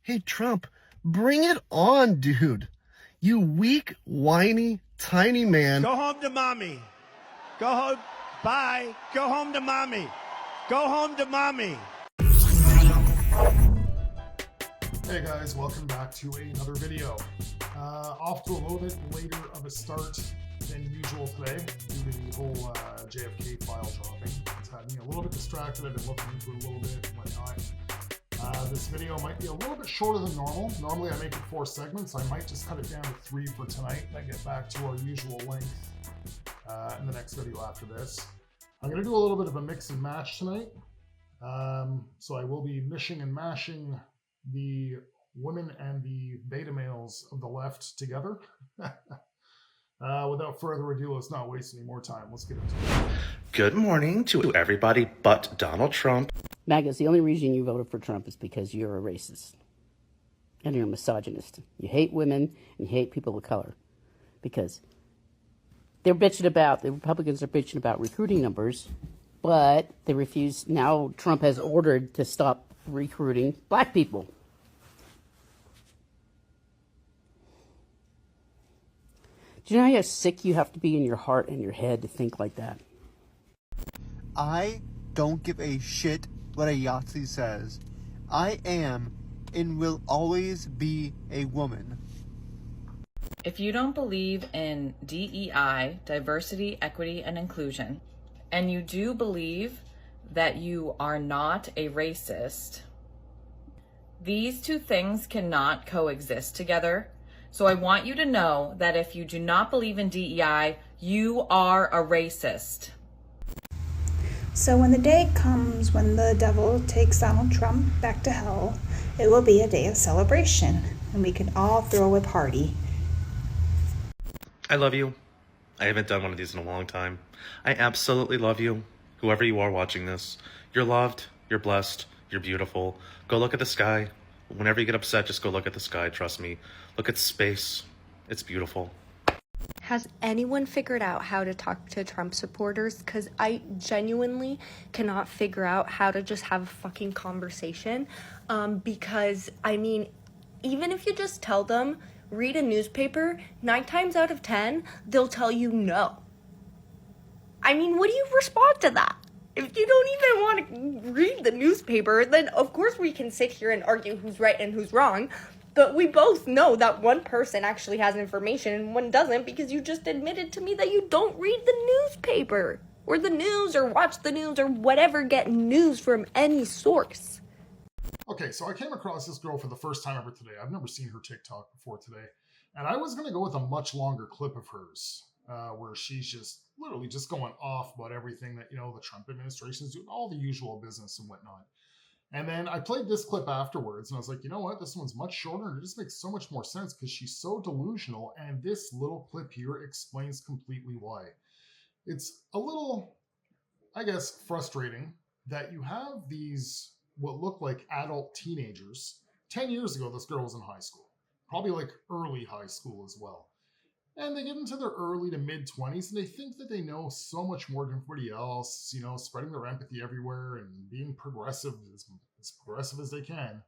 Hey, Trump, bring it on, dude. You weak, whiny, tiny man. Go home to mommy. Go home. Bye. Go home to mommy. Go home to mommy. Hey guys, welcome back to another video. Off to a little bit later of a start than usual today due to the whole JFK file dropping. It's had me a little bit distracted. I've been looking into it a little bit and whatnot. This video might be a little bit shorter than normal. Normally I make it 4 segments. I might just cut it down to 3 for tonight and then get back to our usual length in the next video after this. I'm going to do a little bit of a mix and match tonight. So I will be mishing and mashing the women and the beta males of the left together. Without further ado, let's not waste any more time. Let's get into it. Good morning to everybody but Donald Trump. Magus, the only reason you voted for Trump is because you're a racist. And you're a misogynist. You hate women and you hate people of color. Because the Republicans are bitching about recruiting numbers, but they refuse. Now Trump has ordered to stop recruiting black people. Do you know how sick you have to be in your heart and your head to think like that? I don't give a shit what a Yahtzee says. I am and will always be a woman. If you don't believe in DEI, diversity, equity, and inclusion, and you do believe that you are not a racist, these two things cannot coexist together. So I want you to know that if you do not believe in DEI, you are a racist. So when the day comes when the devil takes Donald Trump back to hell, it will be a day of celebration, and we can all throw a party. I love you. I haven't done one of these in a long time. I absolutely love you. Whoever you are watching this, you're loved, you're blessed, you're beautiful. Go look at the sky. Whenever you get upset, just go look at the sky, trust me. Look at space. It's beautiful. Has anyone figured out how to talk to Trump supporters? Because I genuinely cannot figure out how to just have a fucking conversation. Because, I mean, even if you just tell them, read a newspaper, 9 times out of 10, they'll tell you no. I mean, what do you respond to that? If you don't even want to read the newspaper, then of course we can sit here and argue who's right and who's wrong. But we both know that one person actually has information and one doesn't, because you just admitted to me that you don't read the newspaper or the news or watch the news or whatever, get news from any source. Okay, so I came across this girl for the first time ever today. I've never seen her TikTok before today. And I was going to go with a much longer clip of hers, where she's just literally just going off about everything that, you know, the Trump administration is doing, all the usual business and whatnot. And then I played this clip afterwards, and I was like, you know what? This one's much shorter, and it just makes so much more sense because she's so delusional, and this little clip here explains completely why. It's a little, I guess, frustrating that you have these, what look like adult teenagers. 10 years ago, this girl was in high school, probably like early high school as well. And they get into their early to mid-20s, and they think that they know so much more than everybody else, you know, spreading their empathy everywhere and being progressive, as progressive as they can.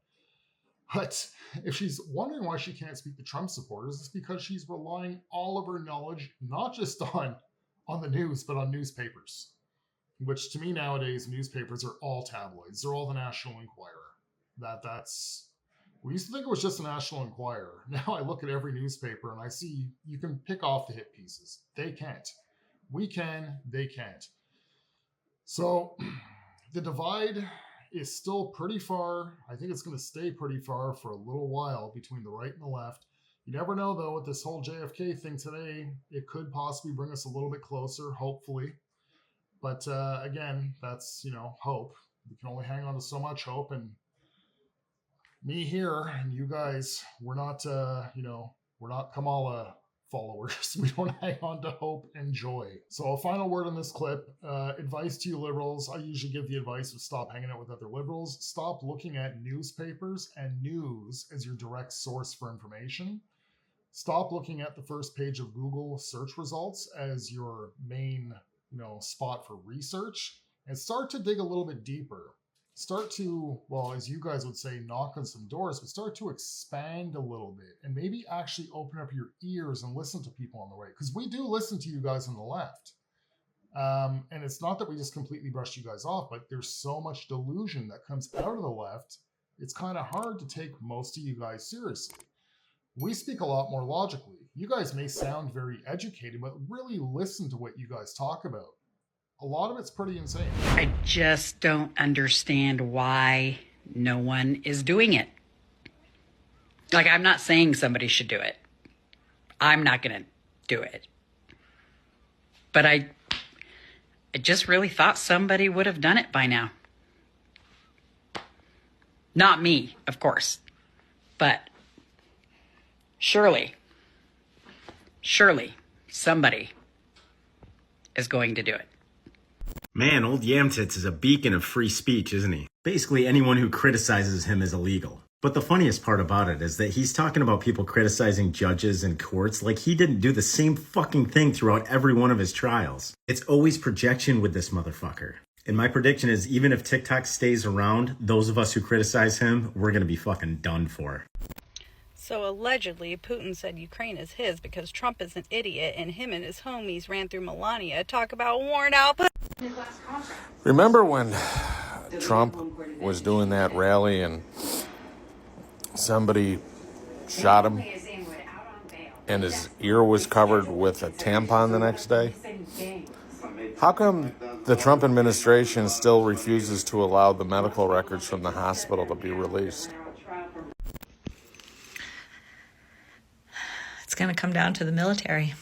But if she's wondering why she can't speak to Trump supporters, it's because she's relying all of her knowledge, not just on the news, but on newspapers. Which, to me nowadays, newspapers are all tabloids. They're all the National Enquirer. That's... We used to think it was just a National Enquirer. Now I look at every newspaper and I see you can pick off the hit pieces. They can't. We can, they can't. So the divide is still pretty far. I think it's going to stay pretty far for a little while between the right and the left. You never know, though, with this whole JFK thing today, it could possibly bring us a little bit closer, hopefully. But again, that's, you know, hope. We can only hang on to so much hope, and me here and you guys, we're not, we're not Kamala followers. We don't hang on to hope and joy. So a final word on this clip, advice to you liberals. I usually give the advice of stop hanging out with other liberals. Stop looking at newspapers and news as your direct source for information. Stop looking at the first page of Google search results as your main, spot for research, and start to dig a little bit deeper. start to, well, as you guys would say, knock on some doors, but start to expand a little bit and maybe actually open up your ears and listen to people on the right. Because we do listen to you guys on the left. And it's not that we just completely brush you guys off, but there's so much delusion that comes out of the left. It's kind of hard to take most of you guys seriously. We speak a lot more logically. You guys may sound very educated, but really listen to what you guys talk about. A lot of it's pretty insane. I just don't understand why no one is doing it. Like, I'm not saying somebody should do it. I'm not going to do it. But I just really thought somebody would have done it by now. Not me, of course. But surely somebody is going to do it. Man, old Yamtits is a beacon of free speech, isn't he? Basically, anyone who criticizes him is illegal. But the funniest part about it is that he's talking about people criticizing judges and courts like he didn't do the same fucking thing throughout every one of his trials. It's always projection with this motherfucker. And my prediction is even if TikTok stays around, those of us who criticize him, we're gonna be fucking done for. So allegedly, Putin said Ukraine is his because Trump is an idiot and him and his homies ran through Melania. Talk about worn out. Remember when Trump was doing that rally and somebody shot him and his ear was covered with a tampon the next day? How come the Trump administration still refuses to allow the medical records from the hospital to be released? It's going to come down to the military.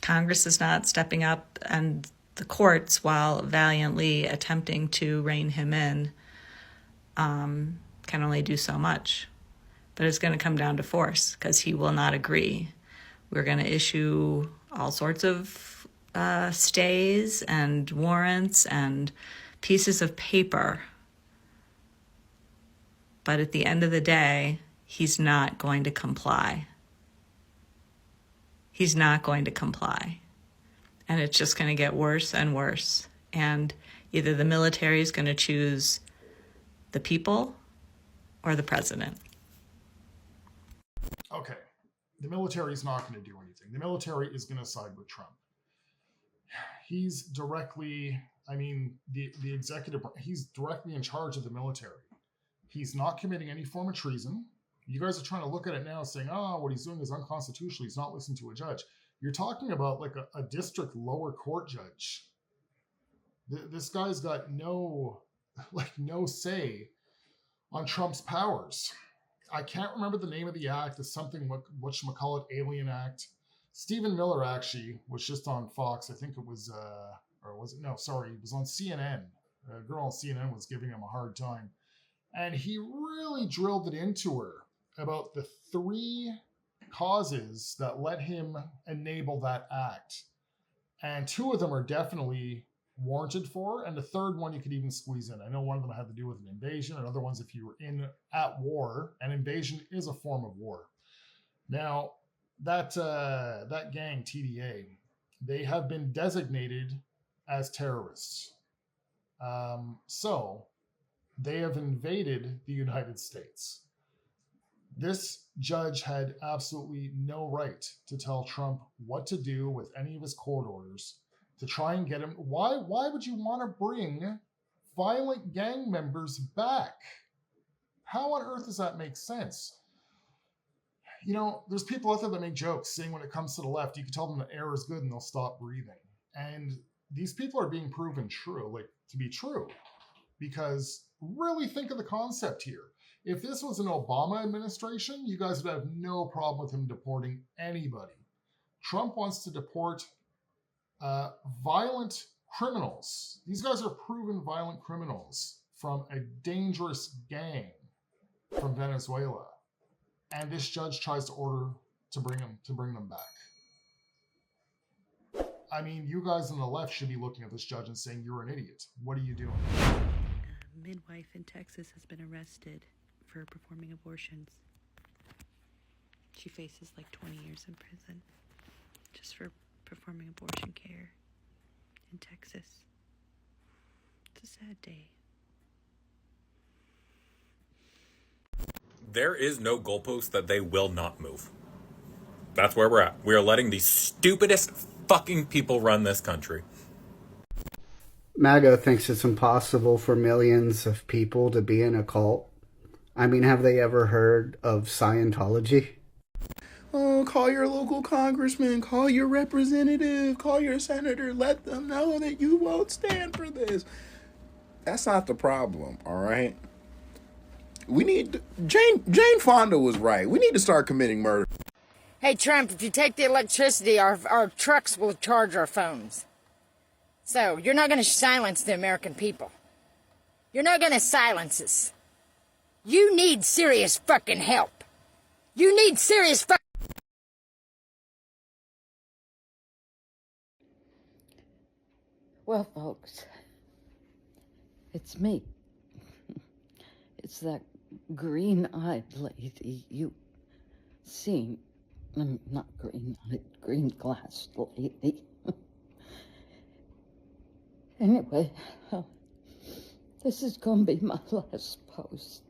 Congress is not stepping up, and the courts, while valiantly attempting to rein him in, can only do so much. But it's going to come down to force because he will not agree. We're going to issue all sorts of stays and warrants and pieces of paper. But at the end of the day, he's not going to comply. He's not going to comply. And it's just going to get worse and worse. And either the military is going to choose the people or the president. Okay, the military is not going to do anything. The military is going to side with Trump. He's directly, the executive, he's directly in charge of the military. He's not committing any form of treason. You guys are trying to look at it now saying, what he's doing is unconstitutional. He's not listening to a judge. You're talking about like a district lower court judge. This guy's got no say on Trump's powers. I can't remember the name of the act. It's something, whatchamacallit, Alien Act. Stephen Miller actually was just on Fox. I think it was, or was it? No, sorry. It was on CNN. A girl on CNN was giving him a hard time. And he really drilled it into her about the 3 causes that let him enable that act. And 2 of them are definitely warranted for, and the 3rd one you could even squeeze in. I know one of them had to do with an invasion, and other ones if you were at war. An invasion is a form of war. Now, that gang, TDA, they have been designated as terrorists. So they have invaded the United States. This judge had absolutely no right to tell Trump what to do with any of his court orders to try and get him. Why would you want to bring violent gang members back? How on earth does that make sense? There's people out there that make jokes saying when it comes to the left, you can tell them the air is good and they'll stop breathing. And these people are being proven to be true. Because really think of the concept here. If this was an Obama administration, you guys would have no problem with him deporting anybody. Trump wants to deport violent criminals. These guys are proven violent criminals from a dangerous gang from Venezuela. And this judge tries to order to bring them back. You guys on the left should be looking at this judge and saying, you're an idiot. What are you doing? A midwife in Texas has been arrested for performing abortions. She faces 20 years in prison just for performing abortion care in Texas. It's a sad day. there is no goalpost that they will not move. That's where we're at. We are letting the stupidest fucking people run this country. MAGA thinks it's impossible for millions of people to be in a cult. I mean, have they ever heard of Scientology? Oh, call your local congressman, call your representative, call your senator, let them know that you won't stand for this. That's not the problem, all right? We need Jane Fonda was right. We need to start committing murder. Hey, Trump, if you take the electricity, our trucks will charge our phones. So, you're not going to silence the American people. You're not going to silence us. You need serious fucking help. You need serious Well, folks, it's me. It's that green-eyed lady you seen. Not green-eyed, green-glassed lady. Anyway, this is going to be my last post.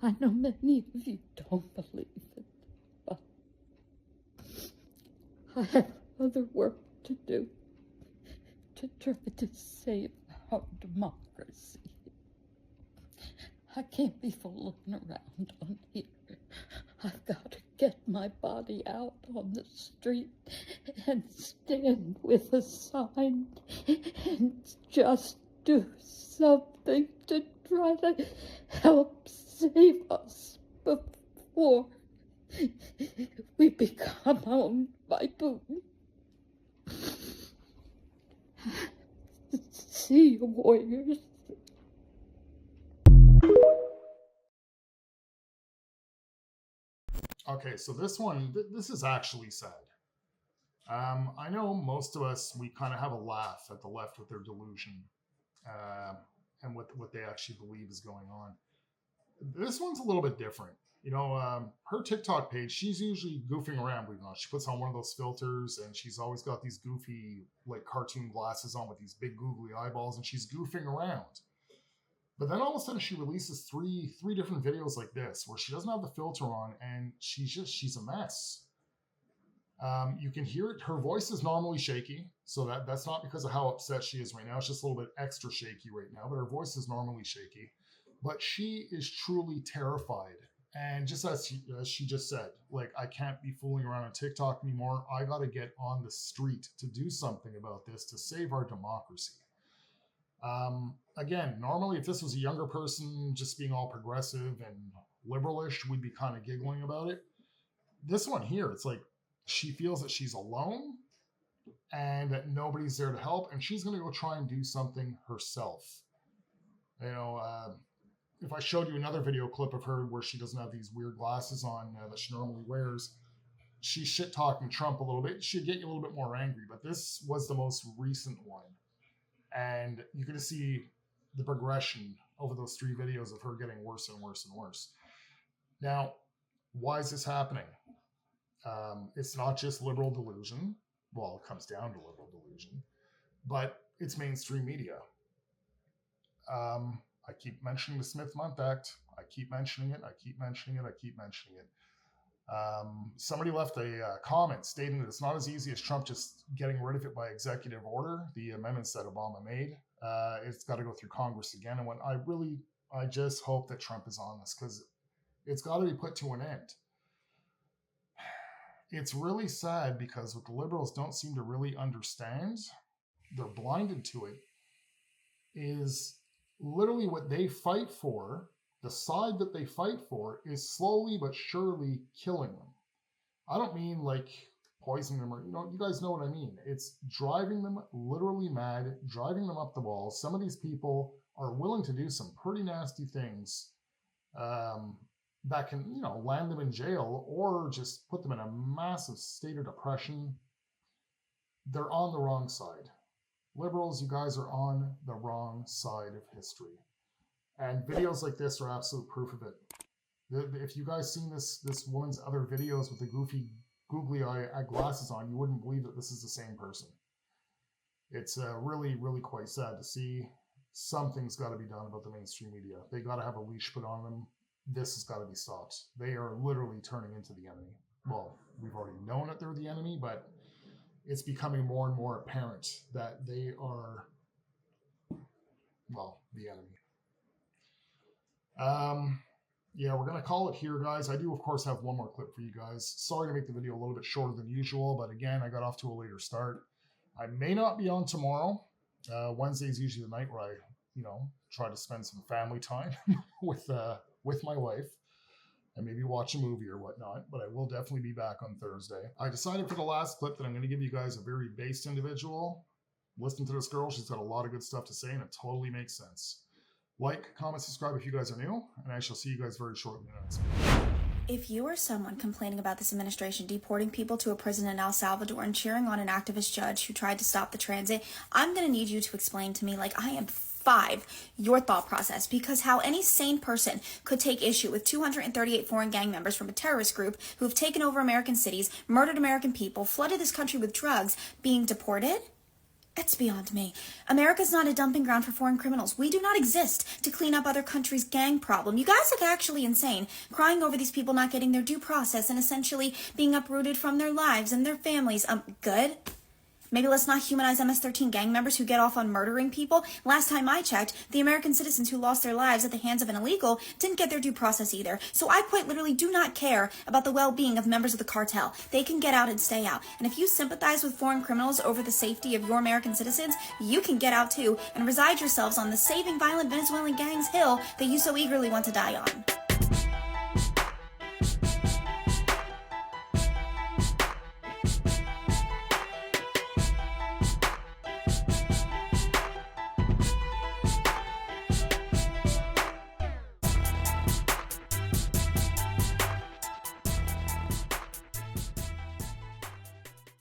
I know many of you don't believe it, but I have other work to do to try to save our democracy. I can't be fooling around on here. I've got to get my body out on the street and stand with a sign and just do something to try to help save us before we become owned by Putin. See you, warriors. Okay, so this one, this is actually sad. I know most of us, we kind of have a laugh at the left with their delusion and what they actually believe is going on. This one's a little bit different. You know, her TikTok page, she's usually goofing around, believe it or not. She puts on one of those filters, and she's always got these goofy, like, cartoon glasses on with these big googly eyeballs, and she's goofing around. But then all of a sudden she releases three different videos like this, where she doesn't have the filter on, and she's a mess. You can hear it. Her voice is normally shaky, so that's not because of how upset she is right now. It's just a little bit extra shaky right now, but her voice is normally shaky. But she is truly terrified. And just as she just said, like, I can't be fooling around on TikTok anymore. I got to get on the street to do something about this to save our democracy. Again, normally if this was a younger person just being all progressive and liberalish, we'd be kind of giggling about it. This one here, it's like she feels that she's alone and that nobody's there to help, and she's going to go try and do something herself. You know, if I showed you another video clip of her where she doesn't have these weird glasses on that she normally wears, she's shit-talking Trump a little bit. She'd get you a little bit more angry, but this was the most recent one. And you're going to see the progression over those 3 videos of her getting worse and worse and worse. Now, why is this happening? It's not just liberal delusion. Well, it comes down to liberal delusion, but it's mainstream media. I keep mentioning the Smith-Mundt Act. I keep mentioning it. I keep mentioning it. I keep mentioning it. Somebody left a comment stating that it's not as easy as Trump just getting rid of it by executive order. The amendments that Obama made, it's got to go through Congress again. And I just hope that Trump is on this, because it's got to be put to an end. It's really sad because what the liberals don't seem to really understand, they're blinded to it, is literally what they fight for. The side that they fight for is slowly but surely killing them. I don't mean like poisoning them, or, you guys know what I mean. It's driving them literally mad, driving them up the wall. Some of these people are willing to do some pretty nasty things that can, land them in jail or just put them in a massive state of depression. They're on the wrong side. Liberals, you guys are on the wrong side of history. And videos like this are absolute proof of it. If you guys seen this woman's other videos with the goofy, googly eye glasses on, you wouldn't believe that this is the same person. It's really, really quite sad to see. something's got to be done about the mainstream media. They got to have a leash put on them. This has got to be stopped. They are literally turning into the enemy. Well, we've already known that they're the enemy, but it's becoming more and more apparent that they are, well, the enemy. Yeah, we're going to call it here, guys. I do, of course, have one more clip for you guys. Sorry to make the video a little bit shorter than usual, but again, I got off to a later start. I may not be on tomorrow. Wednesday is usually the night where I, try to spend some family time with my wife and maybe watch a movie or whatnot, but I will definitely be back on Thursday. I decided for the last clip that I'm going to give you guys a very based individual. Listen to this girl. She's got a lot of good stuff to say, and it totally makes sense. Like, comment, subscribe if you guys are new, and I shall see you guys very shortly in the next video. If you are someone complaining about this administration deporting people to a prison in El Salvador and cheering on an activist judge who tried to stop the transit, I'm going to need you to explain to me, like I am 5, your thought process, because how any sane person could take issue with 238 foreign gang members from a terrorist group who have taken over American cities, murdered American people, flooded this country with drugs, being deported? It's beyond me. America's not a dumping ground for foreign criminals. We do not exist to clean up other countries' gang problem. You guys look actually insane, crying over these people not getting their due process and essentially being uprooted from their lives and their families. Good? Maybe let's not humanize MS-13 gang members who get off on murdering people. Last time I checked, the American citizens who lost their lives at the hands of an illegal didn't get their due process either. So I quite literally do not care about the well-being of members of the cartel. They can get out and stay out. And if you sympathize with foreign criminals over the safety of your American citizens, you can get out too and reside yourselves on the saving violent Venezuelan gangs hill that you so eagerly want to die on.